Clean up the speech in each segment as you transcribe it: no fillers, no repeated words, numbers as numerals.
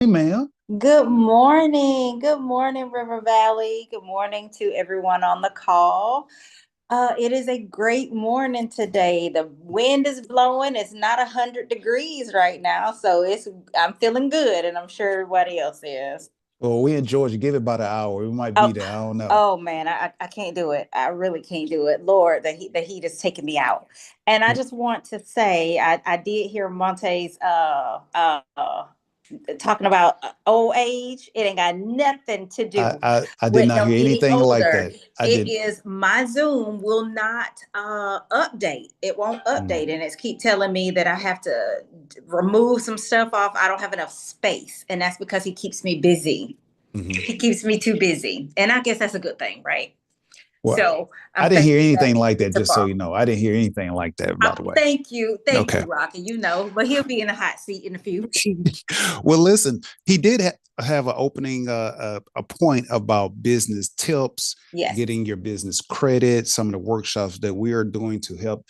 Hey, ma'am. Good morning. Good morning, River Valley. Good morning to everyone on the call. It is a great morning today. The wind is blowing. It's not 100 degrees right now, so I'm feeling good, and I'm sure everybody else is. Well, we in Georgia. Give it about an hour. We might be Oh, there. I don't know. oh man, I can't do it. I really can't do it. Lord, the heat is taking me out. And I just want to say, I did hear Monte's talking about old age. It ain't got nothing to I, do I, I did with not no hear getting anything like older. that. I It did. is my Zoom will not update. It won't Mm, update, and it's keep telling me that I have to remove some stuff off. I don't have enough space, and that's because he keeps me busy. mhm. He keeps me too busy, and I guess that's a good thing, right? Well, So I I'm didn't hear thankful anything that like that. it's a Just so bomb. you know, I didn't hear anything like that. By the way. Thank Okay. you, Rocky. You know, but he'll be in a hot seat in a few. Well, listen, he did have an opening, a point about business tips, Yes, getting your business credit, some of the workshops that we are doing to help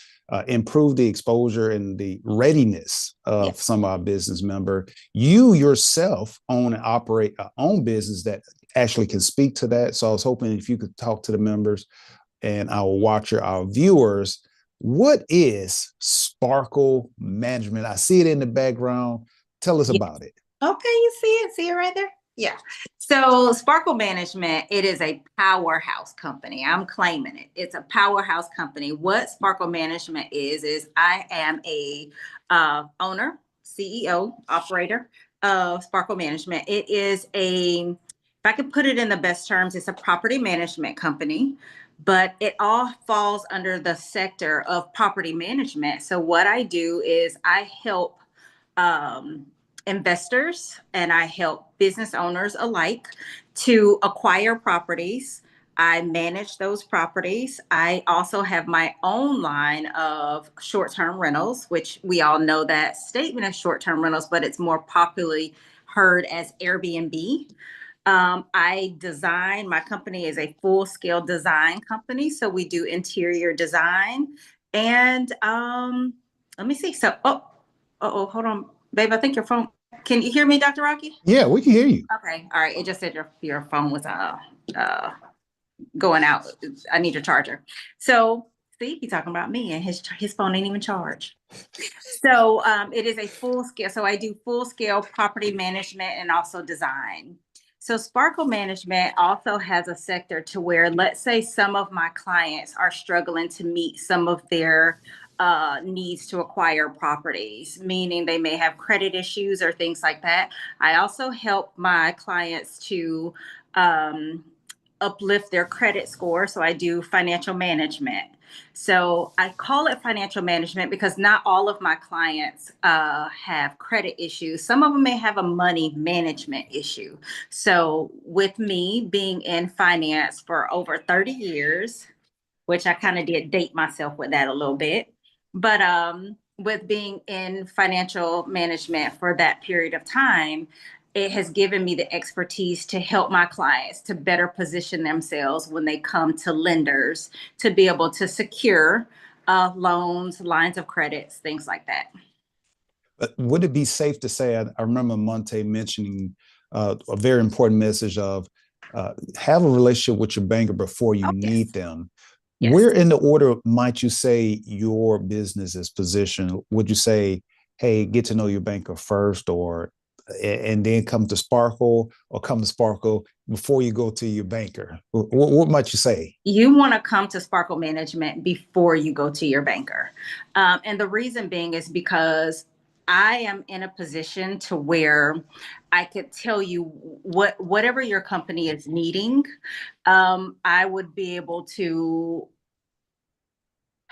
improve the exposure and the readiness yes. of some of our business member. You yourself own and operate a own business that actually can speak to that. So I was hoping if you could talk to the members and our watcher, our viewers, what is Sparkle Management? I see it in the background. Tell us Yes. about it. Okay, you see it? See it right there? Yeah. So Sparkle Management, it is a powerhouse company. I'm claiming it. It's a powerhouse company. What Sparkle Management is I am a owner, CEO, operator of Sparkle Management. It is if I could put it in the best terms, it's a property management company, but it all falls under the sector of property management. So what I do is I help um, investors and I help business owners alike to acquire properties. I manage those properties. I also have my own line of short term rentals, which we all know that statement as short term rentals, but it's more popularly heard as Airbnb. My company is a full scale design company. So we do interior design. And let me see. Hold on, babe. I think your phone. Can you hear me, Dr. Rocky? Yeah, we can hear you. Okay. All right. It just said your phone was uh going out. I need your charger. So see, he's talking about me and his phone ain't even charged. So it is a full scale. So I do full scale property management and also design. So Sparkle Management also has a sector to where, let's say, some of my clients are struggling to meet some of their needs to acquire properties, meaning they may have credit issues or things like that. I also help my clients to um, uplift their credit score. So I do financial management. So I call it financial management because not all of my clients have credit issues. Some of them may have a money management issue. So with me being in finance for over 30 years, which I kind of did date myself with that a little bit, but with being in financial management for that period of time, it has given me the expertise to help my clients to better position themselves when they come to lenders to be able to secure loans, lines of credits, things like that. Would it be safe to say, I remember Monte mentioning a very important message of have a relationship with your banker before you Oh, need yes. them. Yes. Where in the order might you say your business is positioned? Would you say, hey, get to know your banker first, or and then come to Sparkle, or come to Sparkle before you go to your banker? What might you say? You want to come to Sparkle Management before you go to your banker. And the reason being is because I am in a position to where I could tell you whatever your company is needing, I would be able to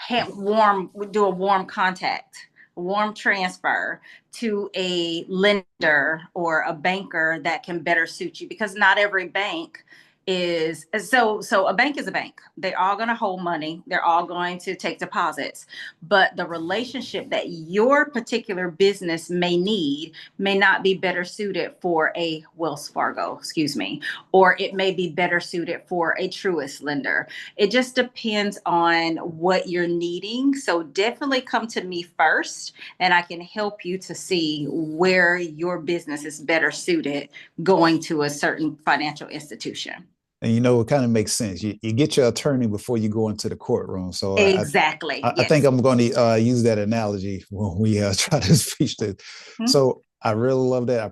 do a warm contact, warm transfer to a lender or a banker that can better suit you because not every bank is so a bank is a bank. They're all going to hold money. They're all going to take deposits. But the relationship that your particular business may need may not be better suited for a Wells Fargo, excuse me, or it may be better suited for a Truist lender. It just depends on what you're needing. So definitely come to me first, and I can help you to see where your business is better suited going to a certain financial institution. And it kind of makes sense. You get your attorney before you go into the courtroom. So Exactly. I think I'm going to use that analogy when we try to speak to. Mm-hmm. So I really love that. I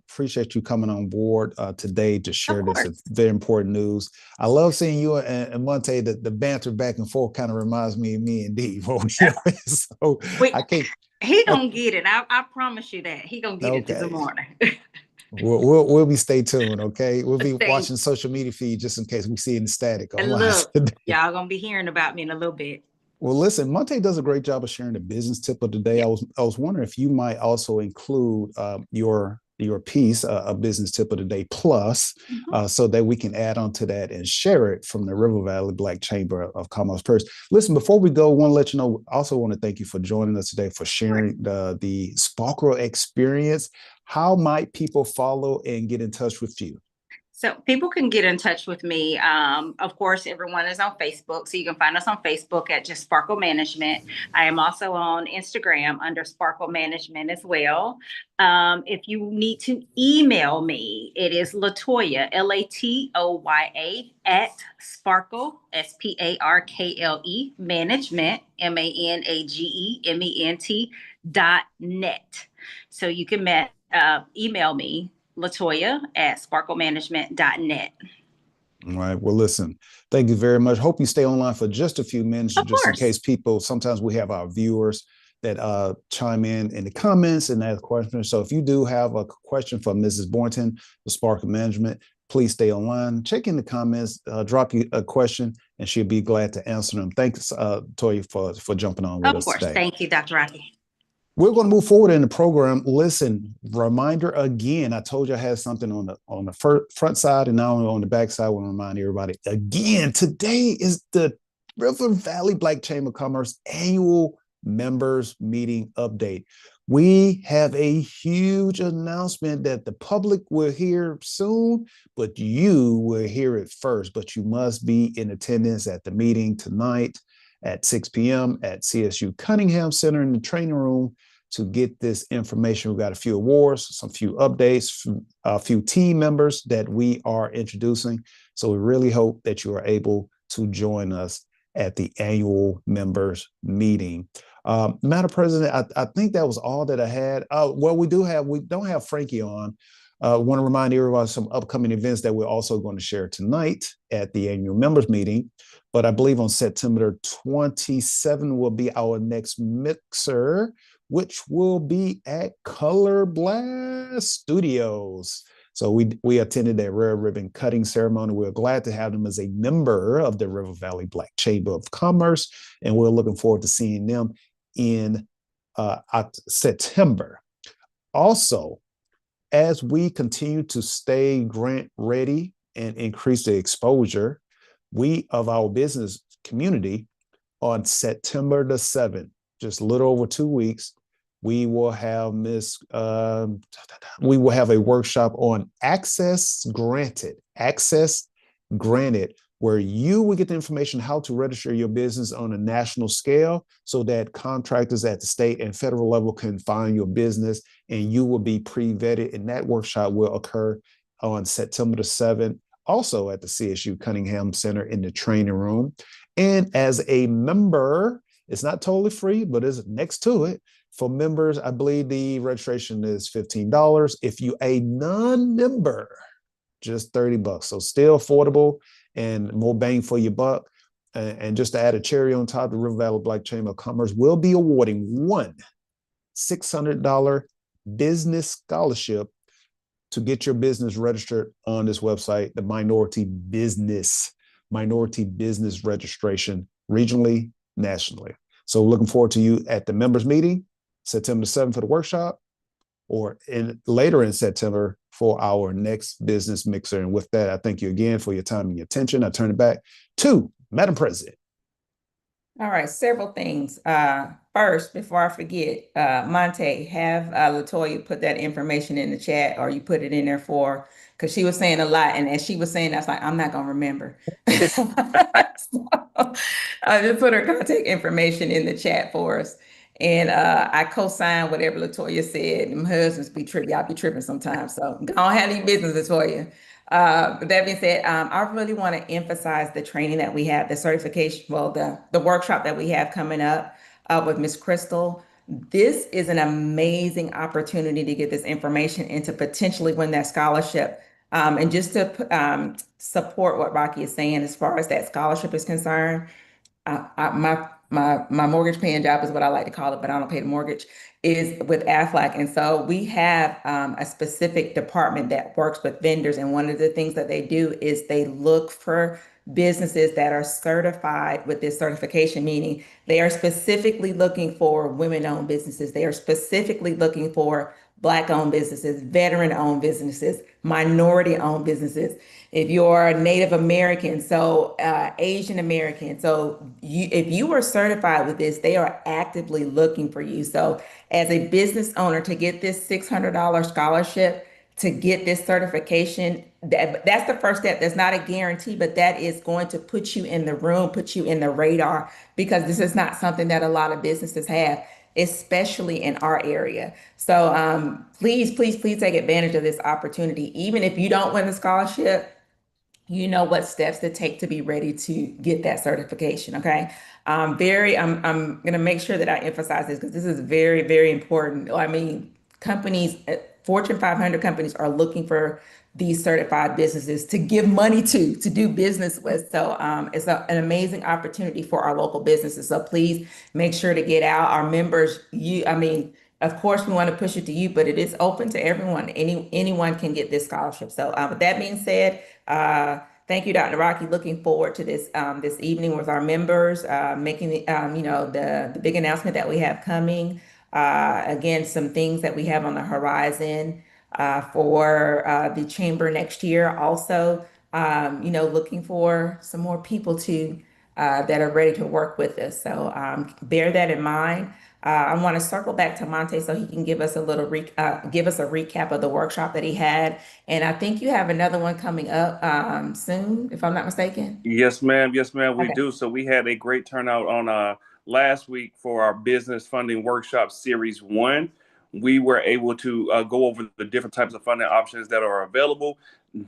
appreciate you coming on board today to share this very important news. I love seeing you and Monte. The banter back and forth kind of reminds me of me and Dee. So he gonna get it. I promise you that he gonna get it in the morning. We'll be stay tuned, okay? We'll be watching social media feed just in case we see any static. Look, y'all gonna be hearing about me in a little bit. Well, listen, Monte does a great job of sharing the business tip of the day. Yeah. I was wondering if you might also include your piece, a business tip of the day plus, so that we can add on to that and share it from the River Valley Black Chamber of Commerce first. Listen, before we go, I want to let you know, I also want to thank you for joining us today, for sharing the Sparkle experience. How might people follow and get in touch with you? So people can get in touch with me. Of course, everyone is on Facebook. So you can find us on Facebook at just Sparkle Management. I am also on Instagram under Sparkle Management as well. If you need to email me, it is Latoya, Latoya at Sparkle, Sparkle Management, MANAGEMENT.net. So you can email me, Latoya at sparklemanagement.net. All right. Well, listen, thank you very much. Hope you stay online for just a few minutes, in case sometimes we have our viewers that chime in the comments and ask questions. So if you do have a question for Mrs. Boynton, the Sparkle Management, please stay online, check in the comments, drop you a question, and she'll be glad to answer them. Thanks, Toya, for jumping on with us today. Of course. Thank you, Dr. Rocky. We're going to move forward in the program. Listen, reminder again, I told you I had something on the front side and now on the back side. I want to remind everybody again, today is the River Valley Black Chamber of Commerce annual members meeting update. We have a huge announcement that the public will hear soon, but you will hear it first. But you must be in attendance at the meeting tonight at 6 p.m. at CSU Cunningham Center in the training room to get this information. We've got a few awards, some few updates, a few team members that we are introducing. So we really hope that you are able to join us at the annual members meeting. Madam President, I think that was all that I had. Well, we don't have Frankie on. I want to remind everybody of some upcoming events that we're also going to share tonight at the annual members meeting. But I believe on September 27 will be our next mixer, which will be at Color Blast Studios. So we attended that rare ribbon cutting ceremony. We're glad to have them as a member of the River Valley Black Chamber of Commerce, and we're looking forward to seeing them in September. Also, as we continue to stay grant ready and increase the exposure, we of our business community on September the 7th, just a little over 2 weeks, we will have a workshop on Access Granted, where you will get the information how to register your business on a national scale so that contractors at the state and federal level can find your business and you will be pre-vetted. And that workshop will occur on September the 7th, also at the CSU Cunningham Center in the training room. And as a member, it's not totally free, but it's next to it. For members, I believe the registration is $15. If you a non-member, just $30. So still affordable and more bang for your buck. And just to add a cherry on top, the River Valley Black Chamber of Commerce will be awarding one $600 business scholarship to get your business registered on this website, the Minority Business Registration, regionally, nationally. So looking forward to you at the members meeting, September 7th for the workshop, or later in September for our next business mixer. And with that, I thank you again for your time and your attention. I turn it back to Madam President. All right, several things. First, before I forget, Monte, have Latoya put that information in the chat, or you put it in there because she was saying a lot, and as she was saying, I was like, I'm not gonna remember. So, I just put her contact information in the chat for us, and I co-signed whatever Latoya said. My husbands be tripping, y'all be tripping sometimes, so don't have any business, Latoya. But that being said, I really want to emphasize the training that we have, the certification, well, the workshop that we have coming up with Miss Crystal. This is an amazing opportunity to get this information and to potentially win that scholarship. And just to support what Rocky is saying as far as that scholarship is concerned, my mortgage paying job is what I like to call it, but I don't pay the mortgage, is with Aflac. And so we have a specific department that works with vendors. And one of the things that they do is they look for businesses that are certified with this certification, meaning they are specifically looking for women-owned businesses. They are specifically looking for Black-owned businesses, veteran-owned businesses, minority-owned businesses. If you're a Native American, so Asian American, so if you are certified with this, they are actively looking for you. So as a business owner, to get this $600 scholarship, to get this certification, that's the first step. That's not a guarantee, but that is going to put you in the room, put you in the radar, because this is not something that a lot of businesses have, especially in our area. So please, please, please take advantage of this opportunity. Even if you don't win the scholarship, you know what steps to take to be ready to get that certification. Okay. I'm going to make sure that I emphasize this because this is very, very important. I mean, companies, Fortune 500 companies are looking for these certified businesses to give money to do business with. So it's an amazing opportunity for our local businesses. So please make sure to get out. Our members, of course, we want to push it to you, but it is open to everyone. Anyone can get this scholarship. So with that being said, thank you, Dr. Rocky. Looking forward to this this evening with our members, making the big announcement that we have coming. Again, some things that we have on the horizon for the chamber next year. Also, looking for some more people that are ready to work with us. So bear that in mind. I want to circle back to Monte so he can give us a recap of the workshop that he had. And I think you have another one coming up soon, if I'm not mistaken. Yes, ma'am. Yes, ma'am. We Okay. do. So we had a great turnout on last week for our business funding workshop series 1. We were able to go over the different types of funding options that are available.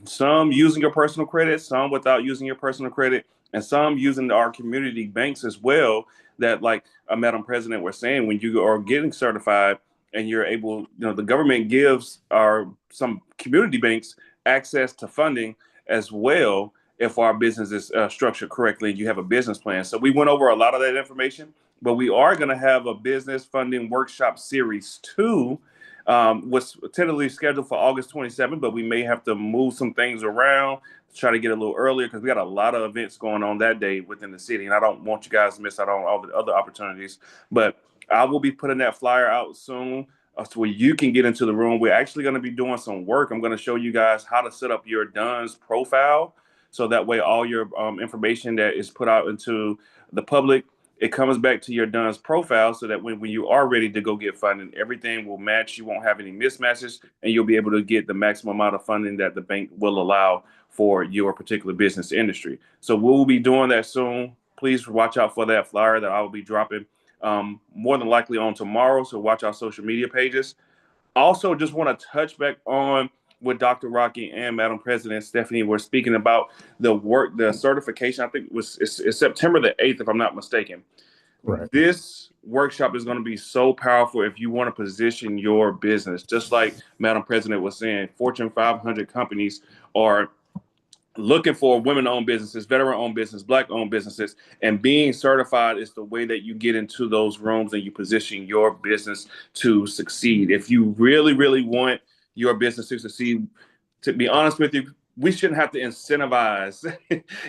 Some using your personal credit, some without using your personal credit, and some using our community banks as well. That, like Madam President was saying, when you are getting certified and you're able, the government gives some community banks access to funding as well if our business is structured correctly and you have a business plan. So we went over a lot of that information, but we are going to have a business funding workshop series 2, was tentatively scheduled for August 27th, but we may have to move some things around to try to get a little earlier because we got a lot of events going on that day within the city, and I don't want you guys to miss out on all the other opportunities. But I will be putting that flyer out soon so where you can get into the room. We're actually going to be doing some work. I'm going to show you guys how to set up your DUNS profile, so that way all your information that is put out into the public, it comes back to your DUNS profile, so that when you are ready to go get funding, everything will match. You won't have any mismatches, and you'll be able to get the maximum amount of funding that the bank will allow for your particular business industry. So we'll be doing that soon. Please watch out for that flyer that I will be dropping more than likely on tomorrow. So watch our social media pages. Also, just want to touch back on with Dr. Rocky and Madam President Stephanie were speaking about the certification. I think it's September the 8th, if I'm not mistaken. Right. This workshop is going to be so powerful if you want to position your business. Just like Madam President was saying, Fortune 500 companies are looking for women-owned businesses, veteran-owned business, Black-owned businesses, and being certified is the way that you get into those rooms and you position your business to succeed. If you really, really want your business to succeed, to be honest with you, we shouldn't have to incentivize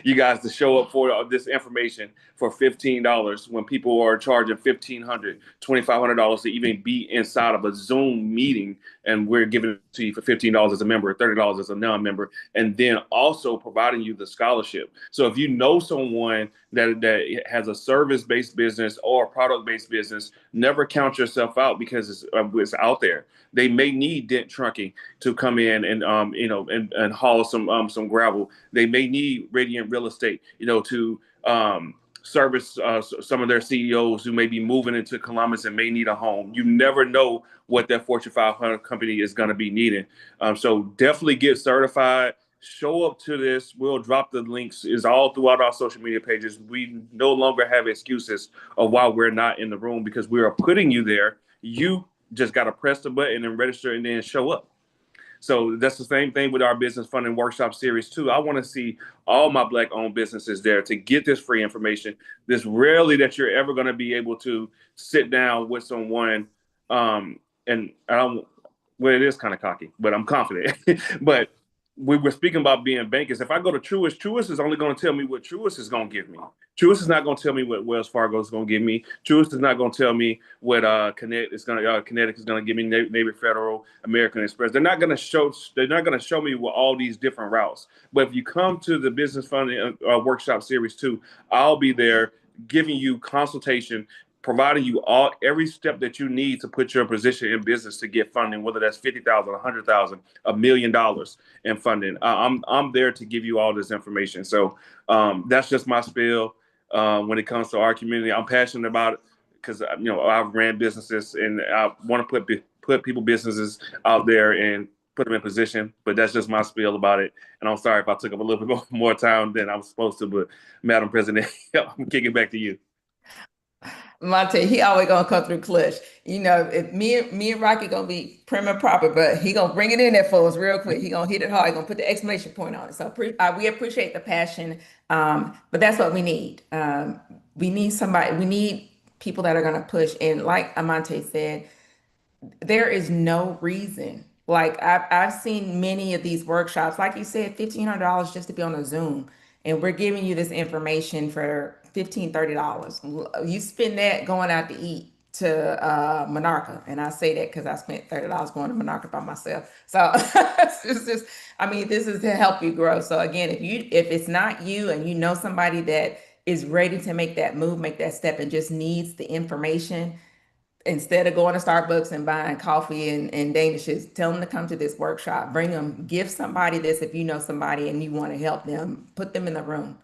you guys to show up for this information for $15 when people are charging $1,500, $2,500 to even be inside of a Zoom meeting, and we're giving it to you for $15 as a member, $30 as a non-member, and then also providing you the scholarship. So if you know someone that has a service-based business or a product-based business, never count yourself out, because it's out there. They may need Dent Trucking to come in and and haul some gravel. They may need Radiant Real Estate, to service some of their CEOs who may be moving into Columbus and may need a home. You never know what that Fortune 500 company is going to be needing. So definitely get certified. Show up to this. We'll drop the links. Is all throughout our social media pages. We no longer have excuses of why we're not in the room, because we are putting you there. You just got to press the button and register and then show up. So that's the same thing with our business funding workshop series too. I want to see all my Black owned businesses there to get this free information. This rarely that you're ever going to be able to sit down with someone. And well, it is kind of cocky, but I'm confident. But we were speaking about being bankers. If I go to Truist is only going to tell me what Truist is going to give me. Truist is not going to tell me what Wells Fargo is going to give me. Truist is not going to tell me what Connecticut is going to give me. Navy Federal, American Express. They're not going to show me what all these different routes. But if you come to the business funding workshop series 2, I'll be there giving you consultation, providing you every step that you need to put your position in business to get funding, whether that's $50,000, $100,000, $1 million in funding. I'm there to give you all this information. So that's just my spiel when it comes to our community. I'm passionate about it because I've ran businesses and I want to put people businesses out there and put them in position. But that's just my spiel about it. And I'm sorry if I took up a little bit more time than I was supposed to. But Madam President, I'm kicking back to you. Monte, he always gonna come through clutch. If me and Rocky gonna be prim and proper, but he gonna bring it in there for us real quick. He gonna hit it hard. He gonna put the exclamation point on it. So we appreciate the passion, but that's what we need. We need somebody. We need people that are gonna push. And like Amante said, there is no reason. Like I've seen many of these workshops, like you said, $1,500 just to be on a Zoom, and we're giving you this information for $15, $30. You spend that going out to eat to Monarca. And I say that because I spent $30 going to Monarca by myself. So it's just, this is to help you grow. So again, if it's not you and you know somebody that is ready to make that move, make that step, and just needs the information, instead of going to Starbucks and buying coffee and Danishes, tell them to come to this workshop. Bring them, give somebody this if you know somebody and you want to help them, put them in the room.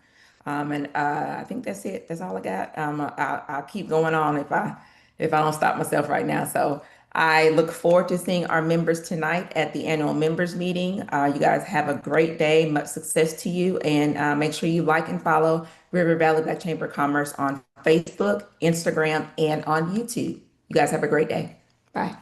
I think that's it. That's all I got. I'll keep going on if I don't stop myself right now. So I look forward to seeing our members tonight at the annual members meeting. You guys have a great day. Much success to you. And make sure you like and follow River Valley Black Chamber of Commerce on Facebook, Instagram, and on YouTube. You guys have a great day. Bye.